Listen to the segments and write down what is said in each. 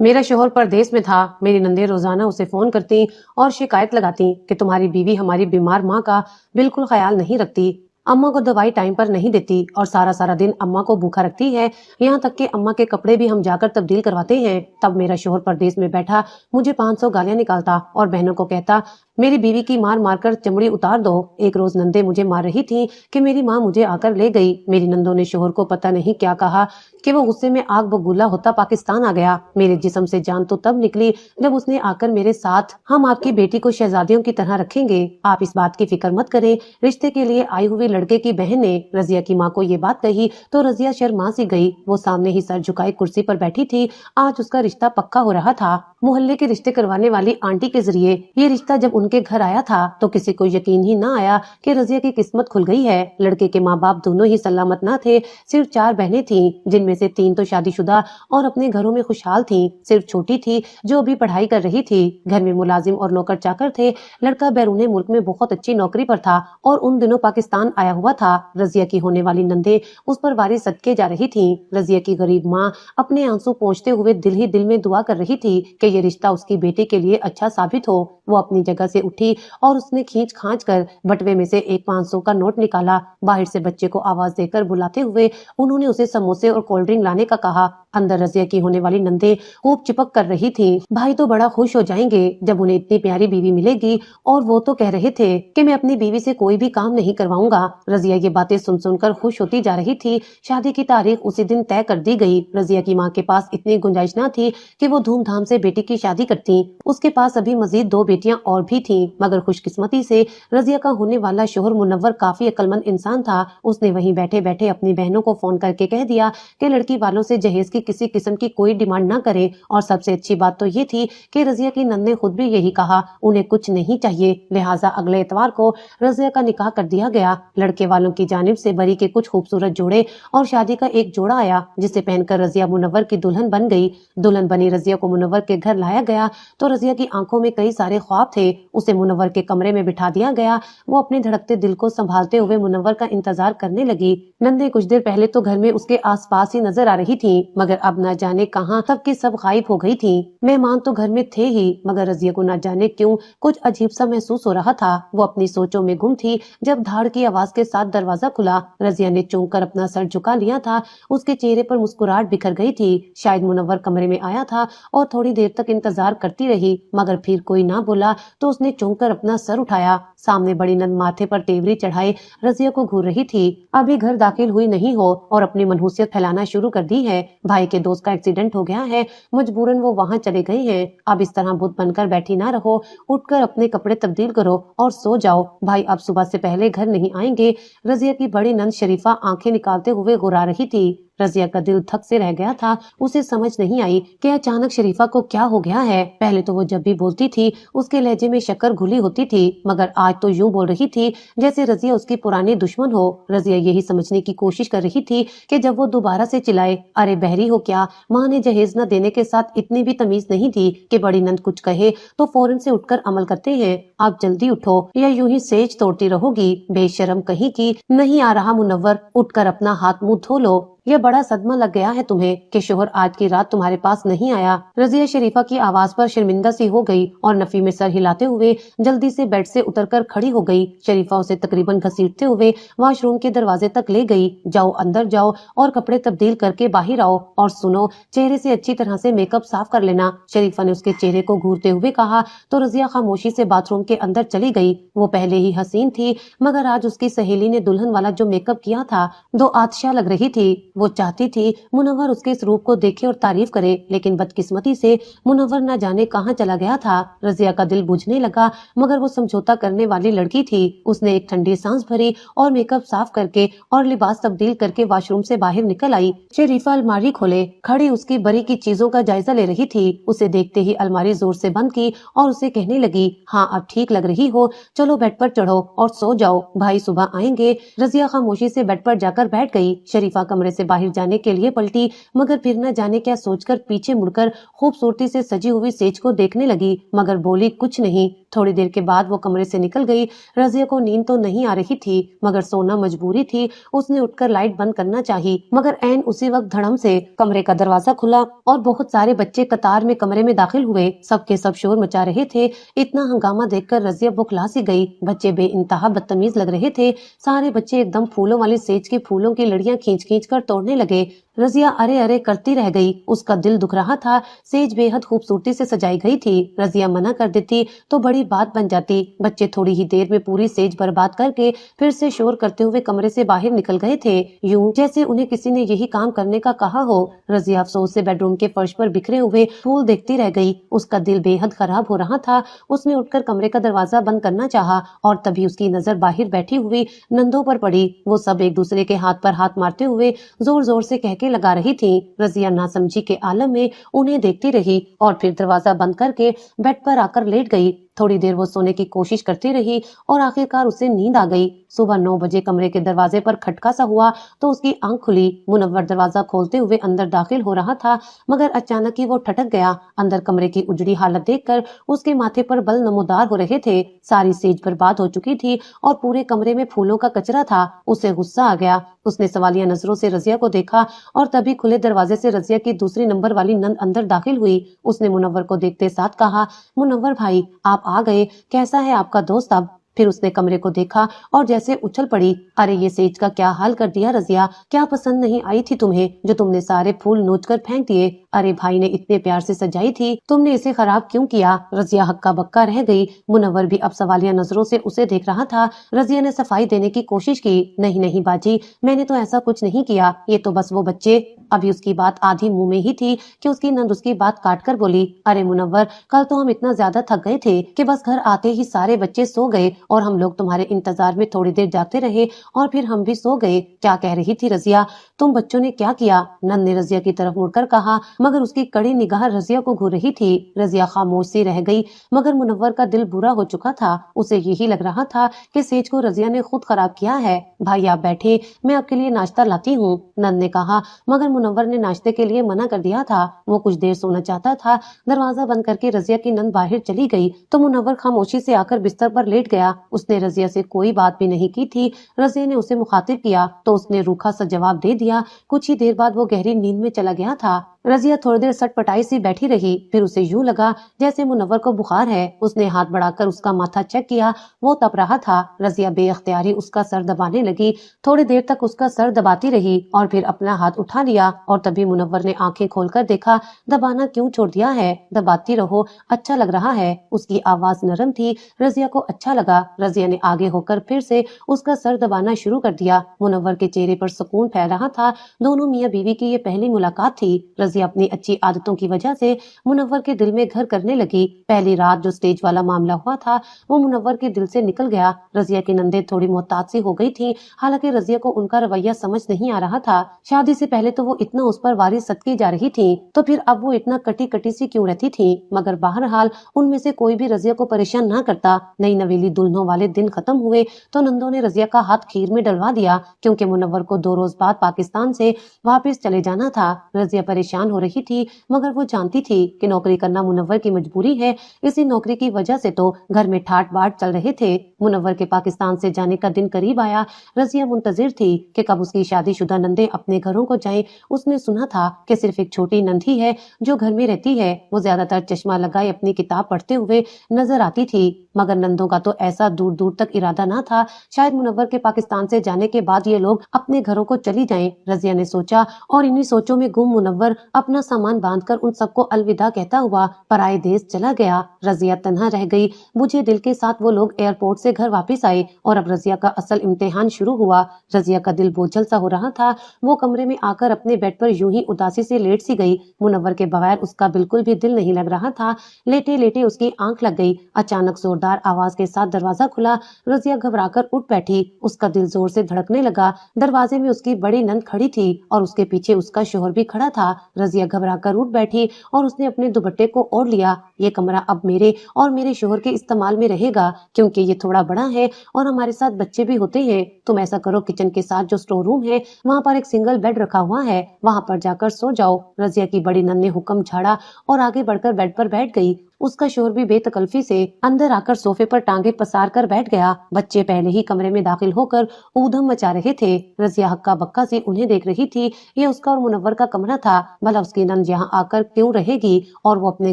میرا شوہر پردیس میں تھا۔ میری نندیں روزانہ اسے فون کرتی اور شکایت لگاتی کہ تمہاری بیوی ہماری بیمار ماں کا بالکل خیال نہیں رکھتی، اماں کو دوائی ٹائم پر نہیں دیتی اور سارا سارا دن اماں کو بھوکا رکھتی ہے، یہاں تک کہ اماں کے کپڑے بھی ہم جا کر تبدیل کرواتے ہیں۔ تب میرا شوہر پردیس میں بیٹھا مجھے 500 گالیاں نکالتا اور بہنوں کو کہتا میری بیوی کی مار مار کر چمڑی اتار دو۔ ایک روز نندیں مجھے مار رہی تھی کہ میری ماں مجھے آ کر لے گئی۔ میری نندوں نے شوہر کو پتہ نہیں کیا کہا کہ وہ غصے میں آگ بگولا ہوتا پاکستان آ گیا۔ میرے جسم سے جان تو تب نکلی جب اس نے آ کر میرے ساتھ ہم آپ کی بیٹی کو شہزادیوں کی طرح رکھیں گے، آپ اس بات کی فکر مت کریں۔ رشتے کے لیے آئی ہوئی لڑکے کی بہن نے رضیہ کی ماں کو یہ بات کہی تو رضیہ شرما سی گئی۔ وہ سامنے ہی سر جھکائے کرسی پر بیٹھی تھی۔ آج اس کا رشتہ پکا ہو رہا تھا۔ محلے کے رشتے کروانے والی آنٹی کے ذریعے یہ رشتہ جب ان کے گھر آیا تھا تو کسی کو یقین ہی نہ آیا کہ رضیہ کی قسمت کھل گئی ہے۔ لڑکے کے ماں باپ دونوں ہی سلامت نہ تھے۔ صرف 4 بہنیں تھیں جن میں سے 3 تو شادی شدہ اور اپنے گھروں میں خوشحال تھیں۔ صرف چھوٹی تھی جو ابھی پڑھائی کر رہی تھی۔ گھر میں ملازم اور نوکر چاکر تھے۔ لڑکا بیرون ملک میں بہت اچھی نوکری پر تھا اور ان دنوں پاکستان آیا ہوا تھا۔ رضیہ کی ہونے والی نندیں اس پر واری صدقے جا رہی تھیں۔ رضیہ کی غریب ماں اپنے آنسو پوंچھتے ہوئے دل ہی دل میں دعا کر رہی تھی کہ یہ رشتہ اس کی بیٹی کے لیے اچھا ثابت ہو۔ وہ اپنی جگہ سے اٹھی اور اس نے کھینچ کھانچ کر بٹوے میں سے ایک 500 کا نوٹ نکالا۔ باہر سے بچے کو آواز دے کر بلاتے ہوئے انہوں نے اسے سموسے اور کولڈ ڈرنک لانے کا کہا۔ اندر رضیہ کی ہونے والی نندیں خوب چپک کر رہی تھیں۔ بھائی تو بڑا خوش ہو جائیں گے جب انہیں اتنی پیاری بیوی ملے گی، اور وہ تو کہہ رہے تھے کہ میں اپنی بیوی سے کوئی بھی کام نہیں کرواؤں گا۔ رضیہ یہ باتیں سن سن کر خوش ہوتی جا رہی تھی۔ شادی کی تاریخ اسی دن طے کر دی گئی۔ رضیہ کی ماں کے پاس اتنی گنجائش نہ تھی کہ وہ دھوم دھام سے بیٹی کی شادی کرتی۔ اس کے پاس ابھی مزید 2 بیٹیاں اور بھی تھیں، مگر خوش قسمتی سے رضیہ کا ہونے والا شوہر منور کافی عقل مند انسان تھا۔ اس نے وہیں بیٹھے بیٹھے اپنی بہنوں کو فون کر کے کہہ دیا کہ لڑکی والوں سے جہیز کی کسی قسم کی کوئی ڈیمانڈ نہ کریں، اور سب سے اچھی بات تو یہ تھی کہ رضیہ کی نند نے خود بھی یہی کہا، انہیں کچھ نہیں چاہیے، لہٰذا اگلے اتوار کو رضیہ کا نکاح کر دیا گیا۔ لڑکے والوں کی جانب سے بری کے کچھ خوبصورت جوڑے اور شادی کا ایک جوڑا آیا جسے پہن کر رضیہ منور کی دلہن بن گئی۔ دلہن بنی رضیہ کو منور کے گھر لایا گیا تو رضیہ کی آنکھوں میں کئی سارے خواب تھے۔ اسے منور کے کمرے میں بٹھا دیا گیا۔ وہ اپنے دھڑکتے دل کو سنبھالتے ہوئے منور کا انتظار کرنے لگی۔ نندیں کچھ دیر پہلے تو گھر میں اس کے آس پاس ہی نظر آ رہی تھیں، مگر اب نہ جانے کہاں سب کی سب غائب ہو گئی تھیں۔ مہمان تو گھر میں تھے ہی، مگر رضیہ کو نہ جانے کیوں کچھ عجیب سا محسوس ہو رہا تھا۔ وہ اپنی سوچوں میں گم تھی جب دھاڑ کی آواز کے ساتھ دروازہ کھلا۔ رضیہ نے چونک کر اپنا سر جھکا لیا تھا۔ اس کے چہرے پر مسکراہٹ بکھر گئی تھی۔ شاید منور کمرے میں آیا تھا اور تھوڑی دیر تک انتظار کرتی رہی، مگر پھر کوئی نہ بولا تو اس نے چونک کر اپنا سر اٹھایا۔ سامنے بڑی نند ماتھے پر ٹیوری چڑھائے رضیہ کو گھور رہی تھی۔ ابھی گھر داخل ہوئی نہیں ہو اور اپنی منحوسیت پھیلانا شروع کر دی ہے۔ بھائی کے دوست کا ایکسیڈنٹ ہو گیا ہے، مجبوراً وہ وہاں چلے گئے ہیں۔ اب اس طرح بت بن کر بیٹھی نہ رہو، اٹھ کر اپنے کپڑے تبدیل کرو اور سو جاؤ، بھائی اب صبح سے پہلے گھر نہیں آئیں گے۔ رضیہ کی بڑی نند شریفہ آنکھیں نکالتے ہوئے گھرا رہی تھی۔ رضیہ کا دل تھک سے رہ گیا تھا۔ اسے سمجھ نہیں آئی کہ اچانک شریفہ کو کیا ہو گیا ہے۔ پہلے تو وہ جب بھی بولتی تھی اس کے لہجے میں شکر گھلی ہوتی تھی، مگر آج تو یوں بول رہی تھی جیسے رضیہ اس کی پرانی دشمن ہو۔ رضیہ یہی سمجھنے کی کوشش کر رہی تھی کہ جب وہ دوبارہ سے چلائے، ارے بہری ہو کیا؟ ماں نے جہیز نہ دینے کے ساتھ اتنی بھی تمیز نہیں تھی کہ بڑی نند کچھ کہے تو فوراً سے اٹھ کر عمل کرتے ہیں۔ آپ جلدی اٹھو یا یوں ہی سیج توڑتی رہو گی، بے شرم کہیں کی۔ نہیں آ رہا منور، اٹھ کر اپنا ہاتھ منہ دھو لو۔ یہ بڑا صدمہ لگ گیا ہے تمہیں کہ شوہر آج کی رات تمہارے پاس نہیں آیا۔ رضیہ شریفہ کی آواز پر شرمندہ سی ہو گئی اور نفی میں سر ہلاتے ہوئے جلدی سے بیڈ سے اتر کر کھڑی ہو گئی۔ شریفہ اسے تقریباً گھسیٹتے ہوئے واش روم کے دروازے تک لے گئی۔ جاؤ اندر جاؤ اور کپڑے تبدیل کر کے باہر آؤ، اور سنو چہرے سے اچھی طرح سے میک اپ صاف کر لینا۔ شریفہ نے اس کے چہرے کو گھورتے ہوئے کہا تو رضیہ خاموشی سے باتھ روم کے اندر چلی گئی۔ وہ پہلے ہی حسین تھی، مگر آج اس کی سہیلی نے دلہن والا جو میک اپ کیا تھا دو آتشا لگ رہی تھی۔ وہ چاہتی تھی منور اس کے اس روپ کو دیکھے اور تعریف کرے، لیکن بدقسمتی سے منور نہ جانے کہاں چلا گیا تھا۔ رضیہ کا دل بجھنے لگا، مگر وہ سمجھوتا کرنے والی لڑکی تھی۔ اس نے ایک ٹھنڈی سانس بھری اور میک اپ صاف کر کے اور لباس تبدیل کر کے واش روم سے باہر نکل آئی۔ شریفہ الماری کھولے کھڑی اس کی بری کی چیزوں کا جائزہ لے رہی تھی۔ اسے دیکھتے ہی الماری زور سے بند کی اور اسے کہنے لگی، ہاں اب ٹھیک لگ رہی ہو، چلو بیڈ پر چڑھو اور سو جاؤ، بھائی صبح آئیں گے۔ رضیہ خاموشی سے بیڈ پر جا کر بیٹھ گئی۔ شریفہ کمرے سے سے باہر جانے کے لیے پلٹی، مگر پھر نہ جانے کیا سوچ کر پیچھے مڑ کر خوبصورتی سے سجی ہوئی سیج کو دیکھنے لگی، مگر بولی کچھ نہیں۔ تھوڑی دیر کے بعد وہ کمرے سے نکل گئی۔ رضیہ کو نیند تو نہیں آ رہی تھی، مگر سونا مجبوری تھی۔ اس نے اٹھ کر لائٹ بند کرنا چاہی، مگر عین اسی وقت دھڑم سے کمرے کا دروازہ کھلا اور بہت سارے بچے قطار میں کمرے میں داخل ہوئے۔ سب کے سب شور مچا رہے تھے۔ اتنا ہنگامہ دیکھ کر رضیہ بکھلا سی گئی۔ بچے بے انتہا بدتمیز لگ رہے تھے۔ سارے بچے ایک دم پھولوں والی سیج کے پھولوں کی لڑیاں کھینچ کھینچ کر توڑنے لگے۔ رضیہ ارے ارے کرتی رہ گئی۔ اس کا دل دکھ رہا تھا۔ سیج بے حد خوبصورتی سے سجائی گئی تھی۔ رضیہ منع کر دیتی تو بڑی بات بن جاتی۔ بچے تھوڑی ہی دیر میں پوری سیج برباد کر کے پھر سے شور کرتے ہوئے کمرے سے باہر نکل گئے تھے، یوں جیسے انہیں کسی نے یہی کام کرنے کا کہا ہو۔ رضیہ افسوس سے بیڈ روم کے فرش پر بکھرے ہوئے پھول دیکھتی رہ گئی۔ اس کا دل بے حد خراب ہو رہا تھا۔ اس نے اٹھ کر کمرے کا دروازہ بند کرنا چاہا اور تبھی اس کی نظر باہر بیٹھی ہوئی نندوں پر پڑی۔ وہ سب ایک دوسرے کے ہاتھ پر ہاتھ مارتے ہوئے زور زور سے کہکے لگا رہی تھیں۔ رضیہ ناسمجھی کے عالم میں انہیں دیکھتی رہی اور پھر دروازہ بند کر کے بیڈ پر آ کر لیٹ گئی۔ تھوڑی دیر وہ سونے کی کوشش کرتی رہی اور آخرکار اسے نیند آ گئی۔ صبح 9 بجے کمرے کے دروازے پر کھٹکا سا ہوا تو اس کی آنکھ کھلی۔ منور دروازہ کھولتے ہوئے اندر داخل ہو رہا تھا، مگر اچانک ہی وہ ٹھٹک گیا۔ اندر کمرے کی اجڑی حالت دیکھ کر اس کے ماتھے پر بل نمودار ہو رہے تھے۔ ساری سیج برباد ہو چکی تھی اور پورے کمرے میں پھولوں کا کچرا تھا۔ اسے غصہ آ گیا۔ اس نے سوالیہ نظروں سے رضیہ کو دیکھا اور تبھی کھلے دروازے سے رضیہ کی دوسری نمبر والی نند اندر داخل ہوئی۔ اس نے منور کو دیکھتے ساتھ کہا، منور بھائی آپ آ گئے، کیسا ہے آپ کا دوست اب؟ پھر اس نے کمرے کو دیکھا اور جیسے اچھل پڑی، ارے یہ سیج کا کیا حال کر دیا رضیہ، کیا پسند نہیں آئی تھی تمہیں جو تم نے سارے پھول نوچ کر پھینک دیے؟ ارے بھائی نے اتنے پیار سے سجائی تھی، تم نے اسے خراب کیوں کیا؟ رضیہ ہکا بکا رہ گئی۔ منور بھی اب سوالیہ نظروں سے اسے دیکھ رہا تھا۔ رضیہ نے صفائی دینے کی کوشش کی، نہیں نہیں باجی میں نے تو ایسا کچھ نہیں کیا، یہ تو بس وہ بچے۔ ابھی اس کی بات آدھی منہ میں ہی تھی کہ اس کی نند اس کی بات کاٹ کر بولی، ارے منور کل تو ہم اتنا زیادہ تھک گئے تھے کہ بس گھر آتے ہی سارے بچے سو گئے اور ہم لوگ تمہارے انتظار میں تھوڑی دیر جاگتے رہے اور پھر ہم بھی سو گئے۔ کیا کہہ رہی تھی رضیہ؟ تم بچوں نے کیا کیا؟ نند نے رضیہ کی طرف مڑ کر کہا، مگر اس کی کڑی نگاہ رضیہ کو گھور رہی تھی۔ رضیہ خاموش سی رہ گئی، مگر منور کا دل برا ہو چکا تھا۔ اسے یہی لگ رہا تھا کہ سیج کو رضیہ نے خود خراب کیا ہے۔ بھائی آپ بیٹھے، میں آپ کے لیے ناشتہ لاتی ہوں، نند نے کہا، مگر منور نے ناشتے کے لیے منع کر دیا تھا، وہ کچھ دیر سونا چاہتا تھا۔ دروازہ بند کر کے رضیہ کی نند باہر چلی گئی تو منور خاموشی سے آ کر بستر پر لیٹ گیا۔ اس نے رضیہ سے کوئی بات بھی نہیں کی تھی۔ رضیہ نے اسے مخاطب کیا تو اس نے روکھا سا جواب دے دیا۔ کچھ ہی دیر بعد وہ گہری نیند میں چلا گیا تھا۔ رضیہ تھوڑی دیر سٹ پٹائی سی بیٹھی رہی، پھر اسے یوں لگا جیسے منور کو بخار ہے۔ اس نے ہاتھ بڑھا کر اس کا ماتھا چیک کیا، وہ تپ رہا تھا۔ رضیہ بے اختیاری اس کا سر دبانے لگی، تھوڑی دیر تک اس کا سر دباتی رہی اور پھر اپنا ہاتھ اٹھا لیا اور تبھی منور نے آنکھیں کھول کر دیکھا، دبانا کیوں چھوڑ دیا ہے؟ دباتی رہو، اچھا لگ رہا ہے۔ اس کی آواز نرم تھی۔ رضیہ کو اچھا لگا۔ رضیہ نے آگے ہو کر پھر سے اس کا سر دبانا شروع کر دیا۔ منور کے چہرے پر سکون پھیل رہا تھا۔ دونوں میاں بیوی کی یہ پہلی ملاقات تھی۔ رضیہ اپنی اچھی عادتوں کی وجہ سے منور کے دل میں گھر کرنے لگی۔ پہلی رات جو سٹیج والا معاملہ ہوا تھا وہ منور کے دل سے نکل گیا۔ رضیہ کی نندیں تھوڑی محتاط سی ہو گئی تھی، حالانکہ رضیہ کو ان کا رویہ سمجھ نہیں آ رہا تھا۔ شادی سے پہلے تو وہ اتنا اس پر واری صدقے جا رہی تھی، تو پھر اب وہ اتنا کٹی کٹی سی کیوں رہتی تھی؟ مگر بہرحال ان میں سے کوئی بھی رضیہ کو پریشان نہ کرتا۔ نئی نویلی دلہنوں والے دن ختم ہوئے تو نندوں نے رضیہ کا ہاتھ کھیر میں ڈلوا دیا، کیونکہ منور کو 2 روز بعد پاکستان سے واپس چلے جانا تھا۔ رضیہ پریشان ہو رہی تھی، مگر وہ جانتی تھی کہ نوکری کرنا منور کی مجبوری ہے۔ اسی نوکری کی وجہ سے تو گھر میں ٹھاٹ باٹ چل رہے تھے۔ منور کے پاکستان سے جانے کا دن قریب آیا۔ رضیہ منتظر تھی کہ کب اس کی شادی شدہ نندیں اپنے گھروں کو جائیں۔ اس نے سنا تھا کہ صرف ایک چھوٹی نند ہی ہے جو گھر میں رہتی ہے۔ وہ زیادہ تر چشمہ لگائے اپنی کتاب پڑھتے ہوئے نظر آتی تھی، مگر نندوں کا تو ایسا دور دور تک ارادہ نہ تھا، شاید منور کے پاکستان سے جانے کے بعد یہ لوگ اپنے گھروں کو چلی جائیں۔ رضیہ نے سوچا اور انہی سوچوں میں گم منور اپنا سامان باندھ کر ان سب کو الوداع کہتا ہوا پرائے دیس چلا گیا۔ رضیہ تنہا رہ گئی۔ بجھے دل کے ساتھ وہ لوگ ایئرپورٹ سے گھر واپس آئے اور اب رضیہ کا اصل امتحان شروع ہوا۔ رضیہ کا دل بوجھل سا ہو رہا تھا۔ وہ کمرے میں آ کر اپنے بیڈ پر یوں ہی اداسی سے لیٹ سی گئی۔ منور کے بغیر اس کا بالکل بھی دل نہیں لگ رہا تھا۔ لیٹے لیٹے اس کی آنکھ لگ گئی۔ اچانک زوردار آواز کے ساتھ دروازہ کھلا۔ رضیہ گھبرا کر اٹھ بیٹھی۔ اس کا دل زور سے دھڑکنے لگا۔ دروازے میں اس کی بڑی نند کھڑی تھی اور اس کے پیچھے اس کا شوہر بھی کھڑا تھا۔ रजिया घबरा कर उठ बैठी और उसने अपने दुपट्टे को ओढ़ लिया। ये कमरा अब मेरे और मेरे शोहर के इस्तेमाल में रहेगा, क्योंकि ये थोड़ा बड़ा है और हमारे साथ बच्चे भी होते हैं। तुम ऐसा करो, किचन के साथ जो स्टोर रूम है वहाँ पर एक सिंगल बेड रखा हुआ है, वहाँ पर जाकर सो जाओ। रजिया की बड़ी नंद ने हुक्म झाड़ा और आगे बढ़कर बेड पर बैठ गई। उसका शोहर भी बेतकल्फी से अंदर आकर सोफे पर टांगे पसार कर बैठ गया। बच्चे पहले ही कमरे में दाखिल होकर ऊधम मचा रहे थे। रजिया हक्का बक्का सी उन्हें देख रही थी। ये उसका और मुनव्वर का कमरा था, भला उसकी नंद यहाँ आकर क्यों रहेगी और वो अपने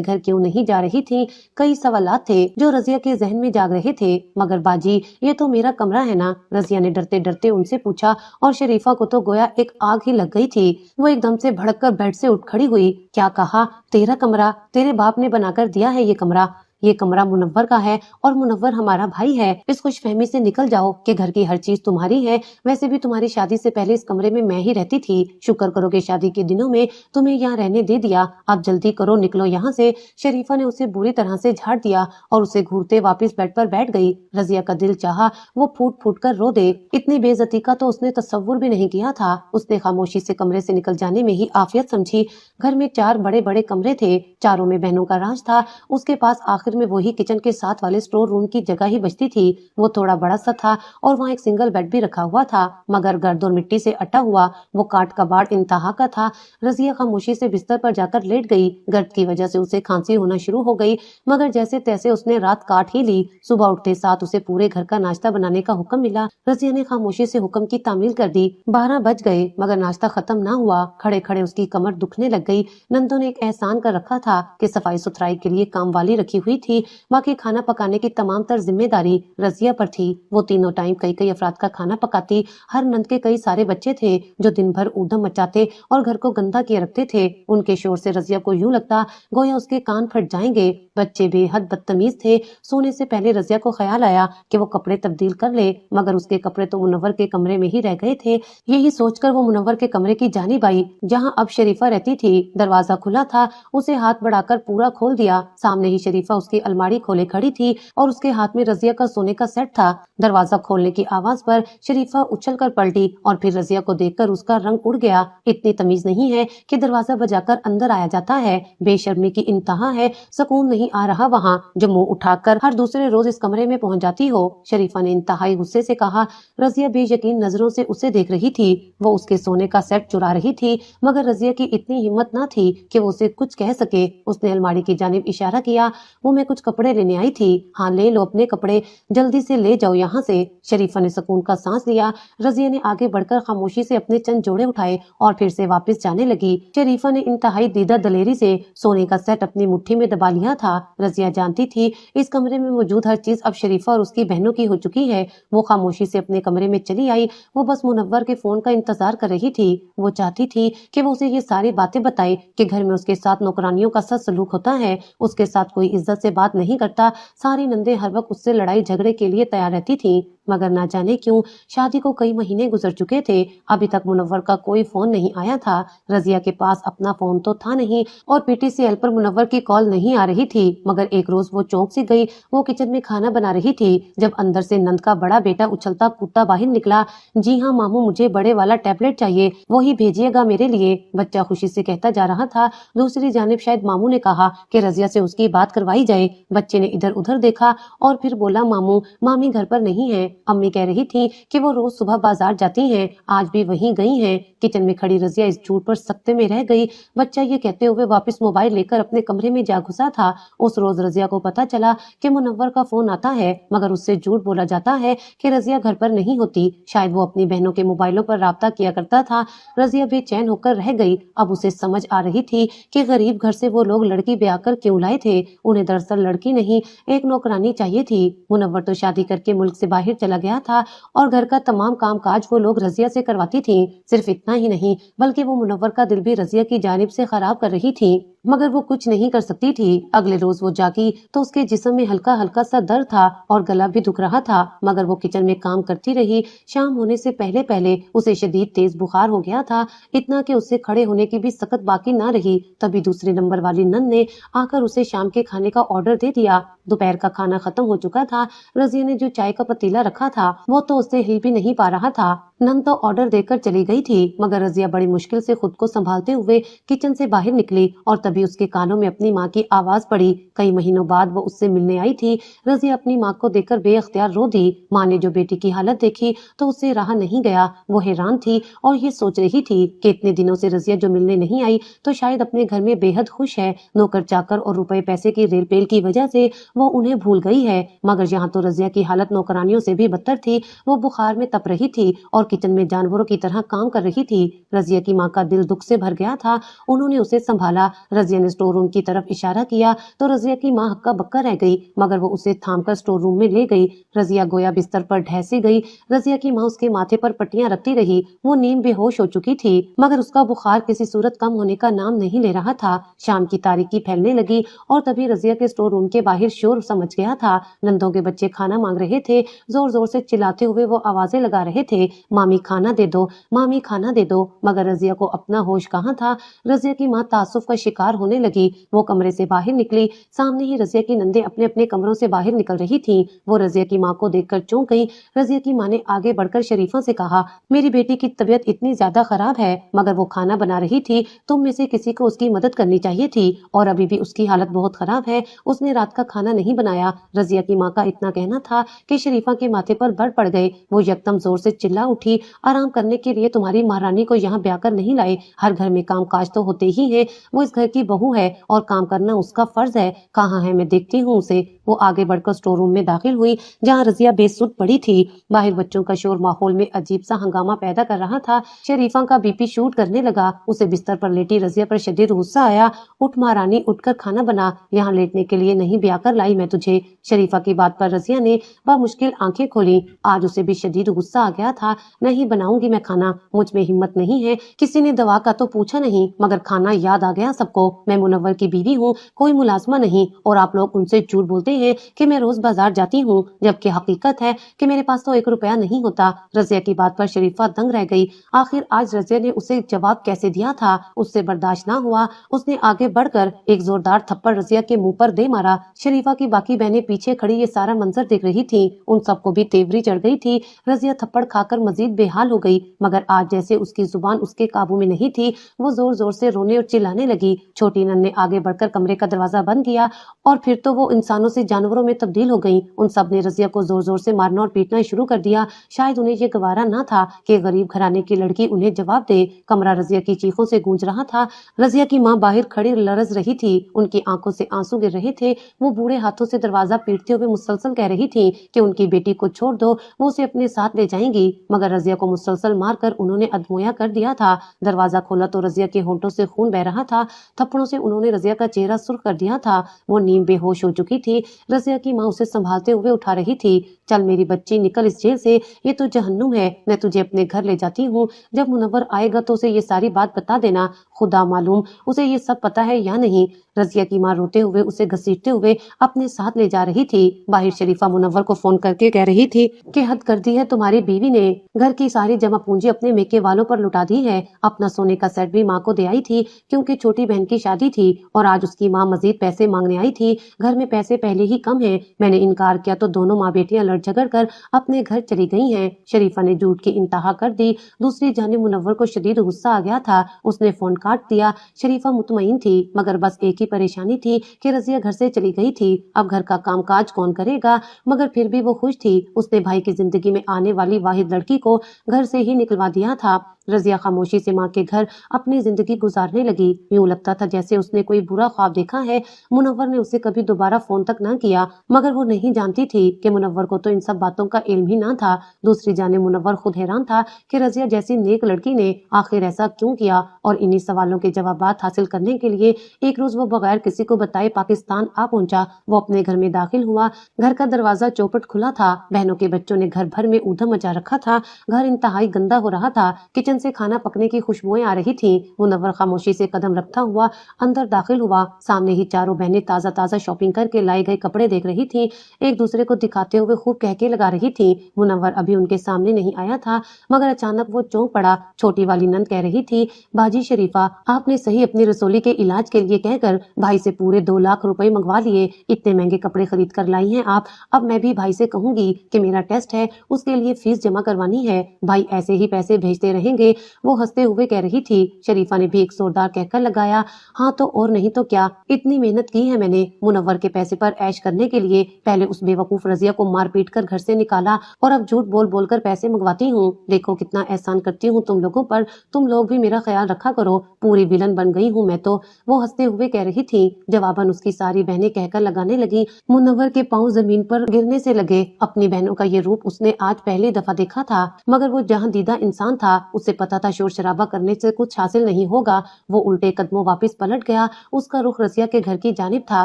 घर क्यों नहीं जा रही थी। कई सवालात थे जो रजिया के जहन में जाग रहे थे। मगर बाजी, ये तो मेरा कमरा है ना, रजिया ने डरते डरते उनसे पूछा। और शरीफा को तो गोया एक आग ही लग गई थी। वो एकदम से भड़क कर बेड से उठ खड़ी हुई। क्या कहा? तेरा कमरा? तेरे बाप ने बनाकर दिया है ये कमरा मुनव्वर का है और मुनव्वर हमारा भाई है। इस खुशफहमी से निकल जाओ कि घर की हर चीज तुम्हारी है। वैसे भी तुम्हारी शादी से पहले इस कमरे में मैं ही रहती थी। शुक्र करो कि शादी के दिनों में तुम्हें यहाँ रहने दे दिया। अब जल्दी करो, निकलो यहाँ से। शरीफा ने उसे बुरी तरह से झाड़ दिया और उसे घूरते वापस बेड पर बैठ गई। रजिया का दिल चाहा वो फूट फूट कर रो दे। इतनी बेइज्जती का तो उसने तस्वुर भी नहीं किया था। उसने खामोशी से कमरे से निकल जाने में ही आफियत समझी। घर में 4 बड़े बड़े कमरे थे, चारों में बहनों का राज था। उसके पास आखिर में वही किचन के साथ वाले स्टोर रूम की जगह ही बचती थी। वो थोड़ा बड़ा सा था और वहाँ एक सिंगल बेड भी रखा हुआ था, मगर गर्द और मिट्टी से अटा हुआ। वो काट कबाड़ इंतहा का था। रजिया खामोशी से बिस्तर पर जाकर लेट गई। गर्द की वजह से उसे खांसी होना शुरू हो गई, मगर जैसे तैसे उसने रात काट ही ली। सुबह उठते साथ उसे पूरे घर का नाश्ता बनाने का हुक्म मिला। रजिया ने खामोशी से हुक्म की तामील कर दी। 12 बज गए मगर नाश्ता खत्म ना हुआ। खड़े खड़े उसकी कमर दुखने लग गई। नंदो ने एक एहसान कर रखा था कि सफाई सुथराई के लिए काम वाली रखी हुई थी, बाकी खाना पकाने की तमाम तर जिम्मेदारी रजिया पर थी। वो तीनों टाइम कई कई अफराद का खाना पकाती। हर नंद के कई सारे बच्चे थे जो दिन भर ऊधम मचाते और घर को गंदा किए रखते थे। उनके शोर से रजिया को यूं लगता गोया उसके कान फट जाएंगे। बच्चे बेहद बदतमीज थे। सोने से पहले रजिया को ख्याल आया कि वो कपड़े तब्दील कर ले, मगर उसके कपड़े तो मुनव्वर के कमरे में ही रह गए थे। यही सोचकर वो मुनव्वर के कमरे की जानिब आई जहाँ अब शरीफा रहती थी। दरवाजा खुला था, उसे हाथ बढ़ाकर पूरा खोल दिया। सामने ही शरीफा उसकी अलमारी खोले खड़ी थी और उसके हाथ में रजिया का सोने का सेट था। दरवाजा खोलने की आवाज पर शरीफा उछलकर पलटी और फिर रजिया को देखकर उसका रंग उड़ गया। इतनी तमीज नहीं है कि दरवाजा बजाकर अंदर आया जाता है। बेशर्मी की इंतहा है। सुकून नहीं आ रहा वहाँ जो मुंह उठाकर हर दूसरे रोज इस कमरे में पहुंच जाती हो। शरीफा ने इंतहाई गुस्से से कहा। रजिया बेयकीन नजरों से उसे देख रही थी। वो उसके सोने का सेट चुरा रही थी, मगर रजिया की इतनी हिम्मत न थी कि वो उसे कुछ कह सके। उसने अलमारी की जानिब इशारा किया। वो मैं कुछ कपड़े लेने आई थी। हाँ, ले लो अपने कपड़े, जल्दी से ले जाओ यहाँ से। शरीफा ने सुकून का सांस लिया। रजिया ने आगे बढ़कर खामोशी से अपने चंद जोड़े उठाए और फिर से वापस जाने लगी। शरीफा ने इंतहाई दीदा दलेरी से सोने का सेट अपनी मुट्ठी में दबा लिया था। रजिया जानती थी इस कमरे में मौजूद हर चीज अब शरीफा और उसकी बहनों की हो चुकी है। वो खामोशी से अपने कमरे में चली आई। वो बस मुनव्वर के फोन का इंतजार कर रही थी। वो चाहती थी कि वो उसे ये सारी बातें बताए कि घर में उसके साथ नौकरानियों का सच सलूक होता है, उसके साथ कोई इज्जत से बात नहीं करता। सारी नंदे हर वक्त उससे लड़ाई झगड़े के लिए तैयार रहती थी, मगर ना जाने क्यों शादी को कई महीने गुजर चुके थे, अभी तक मुनव्वर का कोई फोन नहीं आया था। रजिया के पास अपना फोन तो था नहीं और पीटीसीएल पर मुनव्वर की कॉल नहीं आ रही थी। मगर एक रोज वो चौंक सी गई। वो किचन में खाना बना रही थी जब अंदर से नंद का बड़ा बेटा उछलता कूदता बाहर निकला। जी हाँ मामू, मुझे बड़े वाला टैबलेट चाहिए, वही भेजिएगा मेरे लिए, बच्चा खुशी से कहता जा रहा था। दूसरी जानिब शायद मामू ने कहा कि रजिया से उसकी बात करवाई जाए। बच्चे ने इधर उधर देखा और फिर बोला, मामू मामी घर पर नहीं है। अम्मी कह रही थी कि वो रोज सुबह बाजार जाती हैं, आज भी वहीं गई हैं। किचन में खड़ी रजिया इस झूठ पर सख्ते में रह गई। बच्चा ये कहते हुए वापस मोबाइल लेकर अपने कमरे में जा घुसा था। उस रोज रजिया को पता चला कि मुनव्वर का फोन आता है, मगर उससे झूठ बोला जाता है कि रजिया घर पर नहीं होती। शायद वो अपनी बहनों के मोबाइलों पर राब्ता किया करता था। रजिया बेचैन होकर रह गई। अब उसे समझ आ रही थी कि गरीब घर से वो लोग लड़की ब्याह कर क्यों लाए थे। उन्हें दरअसल लड़की नहीं, एक नौकरानी चाहिए थी। मुनव्वर तो शादी करके मुल्क से बाहर चला गया था और घर का तमाम कामकाज वो लोग रजिया से करवाती थी। सिर्फ इतना ही नहीं बल्कि वो मुनव्वर का दिल भी रजिया की जानिब से खराब कर रही थी, मगर वो कुछ नहीं कर सकती थी। अगले रोज वो जागी तो उसके जिस्म में हल्का हल्का सा दर्द था और गला भी दुख रहा था, मगर वो किचन में काम करती रही। शाम होने से पहले पहले उसे शदीद तेज बुखार हो गया था, इतना कि उससे खड़े होने की भी सकत बाकी ना रही। तभी दूसरे नंबर वाली नंद ने आकर उसे शाम के खाने का ऑर्डर दे दिया। दोपहर का खाना खत्म हो चुका था। रजिया ने जो चाय का पतीला रखा था वो तो उससे हिल भी नहीं पा रहा था। नंद तो ऑर्डर देकर चली गई थी, मगर रजिया बड़ी मुश्किल से खुद को संभालते हुए किचन से बाहर निकली और तभी उसके कानों में अपनी माँ की आवाज पड़ी। कई महीनों बाद वो उससे मिलने आई थी। रजिया अपनी माँ को देखकर बेअख्तियार रो दी। माँ ने जो बेटी की हालत देखी तो उससे रहा नहीं गया। वो हैरान थी और ये सोच रही थी कि इतने दिनों से रजिया जो मिलने नहीं आई तो शायद अपने घर में बेहद खुश है। नौकर चाकर और रुपए पैसे की रेल पेल की वजह से वो उन्हें भूल गई है। मगर यहाँ तो रजिया की हालत नौकरानियों से भी बदतर थी। वो बुखार में तप रही थी और किचन में जानवरों की तरह काम कर रही थी। रजिया की माँ का दिल दुख से भर गया था। उन्होंने उसे संभाला। रजिया ने स्टोर रूम की तरफ इशारा किया तो रजिया की माँ हक्का बक्का रह गई, मगर वो उसे थामकर स्टोर रूम में ले गई। रजिया गोया बिस्तर पर ढहसी गई। रजिया की माँ उसके माथे पर पट्टियां रखती रही। वो नीम बेहोश हो चुकी थी, मगर उसका बुखार किसी सूरत कम होने का नाम नहीं ले रहा था। शाम की तारीकी फैलने लगी और तभी रजिया के स्टोर रूम के बाहर शोर समझ गया था। नंदों के बच्चे खाना मांग रहे थे। जोर जोर से चिल्लाते हुए वो आवाजें लगा रहे थे, मामी खाना दे दो, मामी खाना दे दो। मगर रजिया को अपना होश कहाँ था। रजिया की माँ तासुफ का शिकार होने लगी। वो कमरे से बाहर निकली। सामने ही रजिया की नंदे अपने अपने कमरों से बाहर निकल रही थीं। वो रजिया की माँ को देखकर चौंक गई। रजिया की माँ ने आगे बढ़कर शरीफा से कहा, मेरी बेटी की तबीयत इतनी ज्यादा खराब है, मगर वो खाना बना रही थी। तुम में से किसी को उसकी मदद करनी चाहिए थी, और अभी भी उसकी हालत बहुत खराब है। उसने रात का खाना नहीं बनाया। रजिया की माँ का इतना कहना था कि शरीफा के माथे पर बल पड़ गए। वो यकदम जोर से चिल्ला उठी, आराम करने के लिए तुम्हारी महारानी को यहाँ ब्याह कर नहीं लाए। हर घर में काम काज तो होते ही है। वो इस घर की बहू है और काम करना उसका फर्ज है। कहाँ है, मैं देखती हूँ उसे। वो आगे बढ़कर स्टोर रूम में दाखिल हुई, जहाँ रजिया बेसुध पड़ी थी। बाहर बच्चों का शोर माहौल में अजीब सा हंगामा पैदा कर रहा था। शरीफा का बीपी शूट करने लगा। उसे बिस्तर पर लेटी रजिया पर शदीद गुस्सा आया। उठ महारानी, उठकर खाना बना। यहाँ लेटने के लिए नहीं ब्याह कर लाई मैं तुझे। शरीफा की बात पर रजिया ने मुश्किल आंखें खोली। आज उसे भी शदीद गुस्सा आ गया था। नहीं बनाऊंगी मैं खाना, मुझ में हिम्मत नहीं है। किसी ने दवा का तो पूछा नहीं, मगर खाना याद आ गया सबको। मैं मुनव्वर की बीवी हूँ, कोई मुलाजमा नहीं। और आप लोग उनसे झूठ बोलते हैं कि मैं रोज बाजार जाती हूँ, जबकि हकीकत है कि मेरे पास तो 1 रुपया नहीं होता। रजिया की बात पर शरीफा दंग रह गई। आखिर आज रजिया ने उसे जवाब कैसे दिया था। उससे बर्दाश्त न हुआ। उसने आगे बढ़कर एक जोरदार थप्पड़ रजिया के मुंह पर दे मारा। शरीफा की बाकी बहनें पीछे खड़ी ये सारा मंजर देख रही थी। उन सबको भी तेवरी चढ़ गई थी। रजिया थप्पड़ खाकर मजीद बेहाल हो गई, मगर आज जैसे उसकी जुबान उसके काबू में नहीं थी। वो जोर जोर से रोने और चिल्लाने लगी। छोटी नन ने आगे बढ़कर कमरे का दरवाजा बंद किया और फिर तो वो इंसानों से जानवरों में तब्दील हो गई। उन सब ने रजिया को जोर जोर से मारना और पीटना शुरू कर दिया। शायद उन्हें ये गवारा न था कि गरीब घराने की लड़की उन्हें जवाब दे। कमरा रजिया की चीखों से गूंज रहा था। रजिया की माँ बाहर खड़ी लरज रही थी। उनकी आंखों से आंसू गिर रहे थे। वो बूढ़े हाथों से दरवाजा पीटते हुए मुसलसल कह रही थी कि उनकी बेटी को छोड़ दो, वो उसे अपने साथ ले जाएंगी। मगर रजिया को मुसलसल मारकर उन्होंने अधमोया कर दिया था। दरवाजा खोला तो रजिया के होंठों से खून बह रहा था। थप्पड़ों से उन्होंने रजिया का चेहरा सुर्ख कर दिया था। वो नीम बेहोश हो चुकी थी। रजिया की माँ उसे संभालते हुए उठा रही थी। चल मेरी बच्ची, निकल इस जेल से, ये तो जहन्नुम है। मैं तुझे अपने घर ले जाती हूँ। जब मुनव्वर आएगा तो उसे ये सारी बात बता देना। खुदा मालूम उसे ये सब पता है या नहीं। रजिया की माँ रोते हुए उसे घसीटते हुए अपने साथ ले जा रही थी। बाहर शरीफा मुनव्वर को फोन करके कह रही थी कि हद कर दी है तुम्हारी बीवी ने। घर की सारी जमा पूंजी अपने मेके वालों पर लुटा दी है। अपना सोने का सेट भी माँ को दे आई थी, क्योंकि छोटी बहन की शादी थी और आज उसकी माँ मजीद पैसे मांगने आई थी। घर में पैसे पहले ही कम है। मैंने इनकार किया तो दोनों माँ बेटियां लड़ झगड़ कर अपने घर चली गई हैं। शरीफा ने झूठ की इंतहा कर दी। दूसरी जानिब मुनव्वर को शदीद गुस्सा आ गया था। उसने फोन काट दिया। शरीफा मुतमईन थी, मगर बस एक ही परेशानी थी कि रजिया घर से चली गई थी। अब घर का कामकाज कौन करेगा। मगर फिर भी वो खुश थी। उसने भाई की जिंदगी में आने वाली वाहिद लड़की को घर से ही निकलवा दिया था। रजिया खामोशी से माँ के घर अपनी जिंदगी गुजारने लगी। यूं लगता था जैसे उसने कोई बुरा ख्वाब देखा है। मुनव्वर ने उसे कभी दोबारा फोन तक न किया, मगर वो नहीं जानती थी कि मुनव्वर को तो इन सब बातों का इल्म ही न था। दूसरी जाने मुनव्वर खुद हैरान था कि रजिया जैसी नेक लड़की ने आखिर ऐसा क्यों किया। और इन्हीं सवालों के जवाब हासिल करने के लिए एक रोज वो बगैर किसी को बताए पाकिस्तान आ पहुंचा। वो अपने घर में दाखिल हुआ। घर का दरवाजा चौपट खुला था। बहनों के बच्चों ने घर भर में ऊधम मचा रखा था। घर इंतहाई गंदा हो रहा था। किचन से खाना पकने की खुशबुएं आ रही थी। मुनव्वर खामोशी से कदम रखता हुआ अंदर दाखिल हुआ। सामने ही चारों बहनें ताजा ताजा शॉपिंग करके लाए गए कपड़े देख रही थी। एक दूसरे को दिखाते हुए खूब कह के लगा रही थी। मुनव्वर अभी उनके सामने नहीं आया था, मगर अचानक वो चौंक पड़ा। छोटी वाली नंद कह रही थी, बाजी शरीफा, आपने सही अपनी रसोली के इलाज के लिए कहकर भाई से पूरे 2 लाख रुपए मंगवा लिए। इतने महंगे कपड़े खरीद कर लाई हैं आप। अब मैं भी भाई से कहूंगी कि मेरा टेस्ट है, उसके लिए फीस जमा करवानी है। भाई ऐसे ही पैसे भेजते रहेंगे। वो हंसते हुए कह रही थी। शरीफा ने भी एक जोरदार कहकर लगाया, हाँ तो और नहीं तो क्या, इतनी मेहनत की है मैंने मुनव्वर के पैसे पर ऐश करने के लिए। पहले उस बेवकूफ रजिया को मार पीट कर घर से निकाला और अब झूठ बोल बोल कर पैसे मंगवाती हूँ। देखो कितना एहसान करती हूँ तुम लोगों पर, तुम लोग भी मेरा ख्याल रखा करो। पूरी विलन बन गई हूँ मैं तो, वो हंसते हुए कह रही थी। जवाबन उसकी सारी बहनें कहकर लगाने लगी। मुनव्वर के पांव जमीन पर गिरने से लगे। अपनी बहनों का ये रूप उसने आज पहली दफा देखा था, मगर वो जहाँ दीदा इंसान था, उसे पता था शोर शराबा करने से कुछ हासिल नहीं होगा। वो उल्टे कदमों वापस पलट गया। उसका रुख रसिया के घर की जानिब था।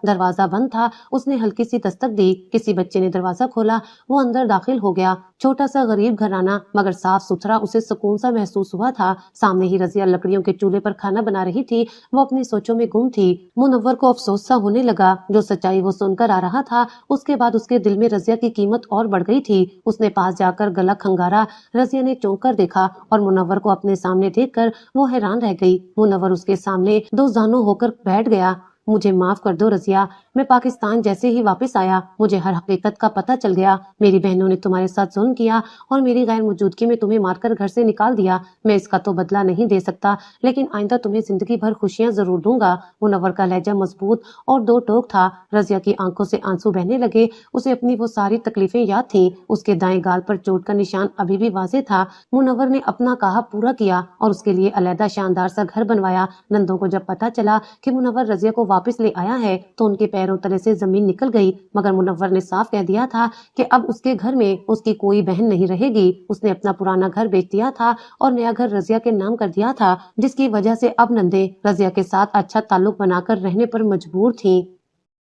दरवाजा बंद था। उसने हल्की सी दस्तक दी। किसी बच्चे ने दरवाजा खोला। वो अंदर दाखिल हो गया। छोटा सा गरीब घराना, मगर साफ सुथरा। उसे सुकून सा महसूस हुआ था। सामने ही रजिया लकड़ियों के चूल्हे पर खाना बना रही थी। वो अपनी सोचों में गुम थी। मुनव्वर को अफसोस सा होने लगा। जो सच्चाई वो सुनकर आ रहा था, उसके बाद उसके दिल में रजिया की कीमत और बढ़ गई थी। उसने पास जाकर गला खंगारा। रजिया ने चौंक कर देखा और मुनव्वर को अपने सामने देखकर वो हैरान रह गई। मुनव्वर उसके सामने दो जानों होकर बैठ गया। मुझे माफ कर दो रजिया, मैं पाकिस्तान जैसे ही वापस आया मुझे हर हकीकत का पता चल गया। मेरी बहनों ने तुम्हारे साथ जुल्म किया और मेरी गैर मौजूदगी में तुम्हें मारकर घर से निकाल दिया। मैं इसका तो बदला नहीं दे सकता, लेकिन आइंदा तुम्हें जिंदगी भर खुशियां जरूर दूंगा। मुनव्वर का लहजा मजबूत और दो टोक था। रजिया की आंखों से आंसू बहने लगे। उसे अपनी वो सारी तकलीफें याद थी। उसके दाएं गाल पर चोट का निशान अभी भी वाज़ेह था। मुनव्वर ने अपना कहा पूरा किया और उसके लिए अलहदा शानदार सा घर बनवाया। नंदों को जब पता चला कि मुनव्वर रजिया को वापस ले आया है, तो उनके पैरों तले से जमीन निकल गई। मगर मुनव्वर ने साफ कह दिया था कि अब उसके घर में उसकी कोई बहन नहीं रहेगी। उसने अपना पुराना घर बेच दिया था और नया घर रजिया के नाम कर दिया था, जिसकी वजह से अब नंदे रजिया के साथ अच्छा ताल्लुक बनाकर रहने पर मजबूर थी।